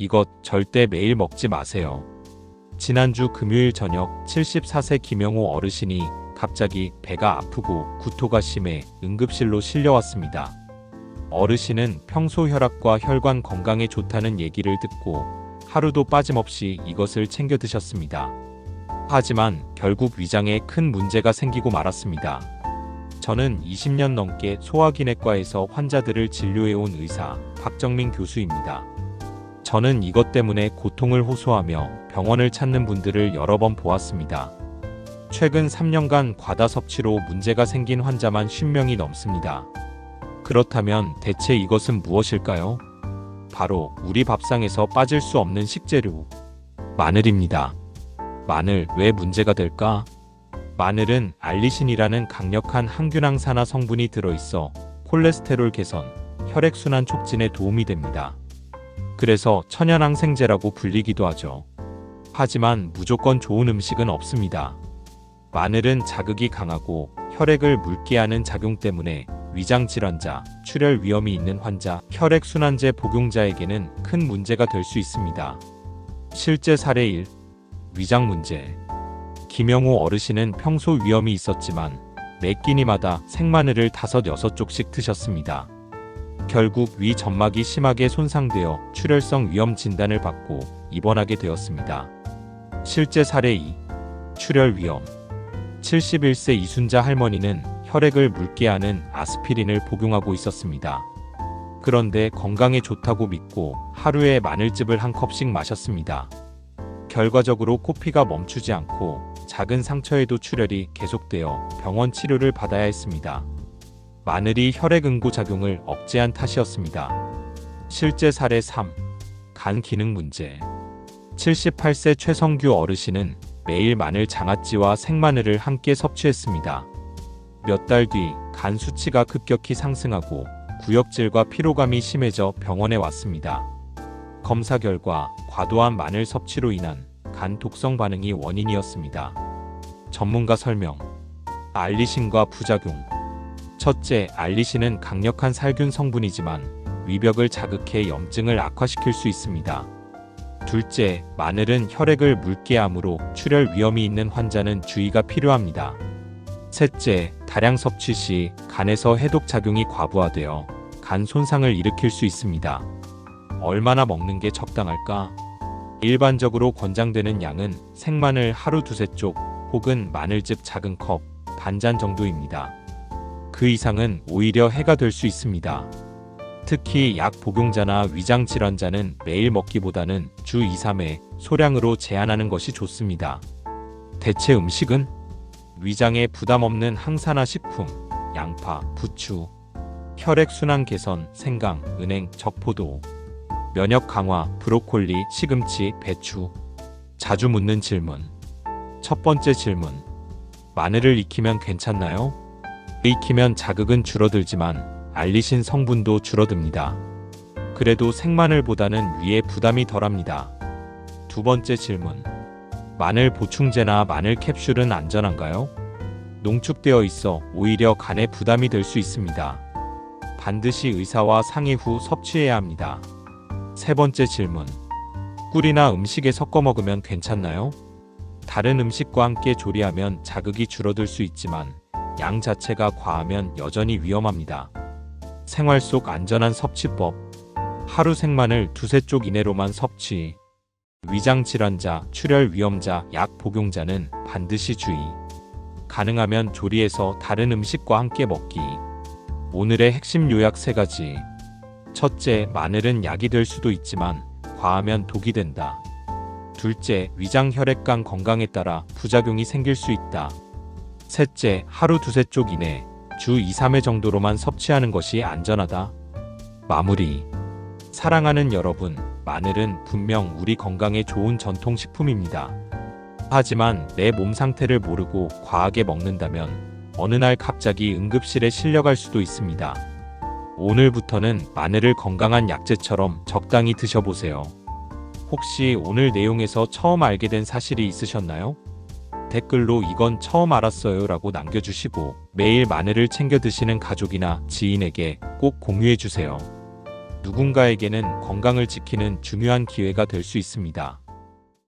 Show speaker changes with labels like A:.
A: 이것 절대 매일 먹지 마세요. 지난주 금요일 저녁 74세 김영호 어르신이 갑자기 배가 아프고 구토가 심해 응급실로 실려왔습니다. 어르신은 평소 혈압과 혈관 건강에 좋다는 얘기를 듣고 하루도 빠짐없이 이것을 챙겨 드셨습니다. 하지만 결국 위장에 큰 문제가 생기고 말았습니다. 저는 20년 넘게 소화기내과에서 환자들을 진료해온 의사 박정민 교수입니다. 저는 이것 때문에 고통을 호소하며 병원을 찾는 분들을 여러 번 보았습니다. 최근 3년간 과다 섭취로 문제가 생긴 환자만 10명이 넘습니다. 그렇다면 대체 이것은 무엇일까요? 바로 우리 밥상에서 빠질 수 없는 식재료, 마늘입니다. 마늘 왜 문제가 될까? 마늘은 알리신이라는 강력한 항균항산화 성분이 들어있어 콜레스테롤 개선, 혈액순환 촉진에 도움이 됩니다. 그래서 천연항생제라고 불리기도 하죠. 하지만 무조건 좋은 음식은 없습니다. 마늘은 자극이 강하고 혈액을 묽게 하는 작용 때문에 위장질환자, 출혈 위험이 있는 환자, 혈액순환제 복용자에게는 큰 문제가 될 수 있습니다. 실제 사례 1. 위장 문제. 김영호 어르신은 평소 위염이 있었지만 매 끼니마다 생마늘을 5, 6쪽씩 드셨습니다. 결국 위 점막이 심하게 손상되어 출혈성 위염 진단을 받고 입원하게 되었습니다. 실제 사례 2. 출혈 위염. 71세 이순자 할머니는 혈액을 묽게 하는 아스피린을 복용하고 있었습니다. 그런데 건강에 좋다고 믿고 하루에 마늘즙을 한 컵씩 마셨습니다. 결과적으로 코피가 멈추지 않고 작은 상처에도 출혈이 계속되어 병원 치료를 받아야 했습니다. 마늘이 혈액 응고 작용을 억제한 탓이었습니다. 실제 사례 3. 간 기능 문제. 78세 최성규 어르신은 매일 마늘 장아찌와 생마늘을 함께 섭취했습니다. 몇 달 뒤 간 수치가 급격히 상승하고 구역질과 피로감이 심해져 병원에 왔습니다. 검사 결과 과도한 마늘 섭취로 인한 간 독성 반응이 원인이었습니다. 전문가 설명. 알리신과 부작용. 첫째, 알리신은 강력한 살균 성분이지만 위벽을 자극해 염증을 악화시킬 수 있습니다. 둘째, 마늘은 혈액을 묽게 하므로 출혈 위험이 있는 환자는 주의가 필요합니다. 셋째, 다량 섭취 시 간에서 해독 작용이 과부하되어 간 손상을 일으킬 수 있습니다. 얼마나 먹는 게 적당할까? 일반적으로 권장되는 양은 생마늘 하루 2~3쪽 혹은 마늘즙 작은 컵, 반잔 정도입니다. 그 이상은 오히려 해가 될 수 있습니다. 특히 약 복용자나 위장 질환자는 매일 먹기보다는 주 2~3회 소량으로 제한하는 것이 좋습니다. 대체 음식은? 위장에 부담 없는 항산화 식품, 양파, 부추, 혈액순환 개선, 생강, 은행, 적포도, 면역 강화, 브로콜리, 시금치, 배추. 자주 묻는 질문. 첫 번째 질문. 마늘을 익히면 괜찮나요? 익히면 자극은 줄어들지만 알리신 성분도 줄어듭니다. 그래도 생마늘보다는 위에 부담이 덜합니다. 두 번째 질문. 마늘 보충제나 마늘 캡슐은 안전한가요? 농축되어 있어 오히려 간에 부담이 될 수 있습니다. 반드시 의사와 상의 후 섭취해야 합니다. 세 번째 질문. 꿀이나 음식에 섞어 먹으면 괜찮나요? 다른 음식과 함께 조리하면 자극이 줄어들 수 있지만 양 자체가 과하면 여전히 위험합니다. 생활 속 안전한 섭취법. 하루 생마늘 2~3쪽 이내로만 섭취. 위장 질환자, 출혈 위험자, 약 복용자는 반드시 주의. 가능하면 조리해서 다른 음식과 함께 먹기. 오늘의 핵심 요약 3가지. 첫째, 마늘은 약이 될 수도 있지만 과하면 독이 된다. 둘째, 위장 혈액관 건강에 따라 부작용이 생길 수 있다. 셋째, 하루 2~3쪽 이내, 주 2~3회 정도로만 섭취하는 것이 안전하다. 마무리. 사랑하는 여러분, 마늘은 분명 우리 건강에 좋은 전통식품입니다. 하지만 내 몸 상태를 모르고 과하게 먹는다면 어느 날 갑자기 응급실에 실려갈 수도 있습니다. 오늘부터는 마늘을 건강한 약재처럼 적당히 드셔보세요. 혹시 오늘 내용에서 처음 알게 된 사실이 있으셨나요? 댓글로 이건 처음 알았어요 라고 남겨주시고 매일 마늘을 챙겨 드시는 가족이나 지인에게 꼭 공유해주세요. 누군가에게는 건강을 지키는 중요한 기회가 될 수 있습니다.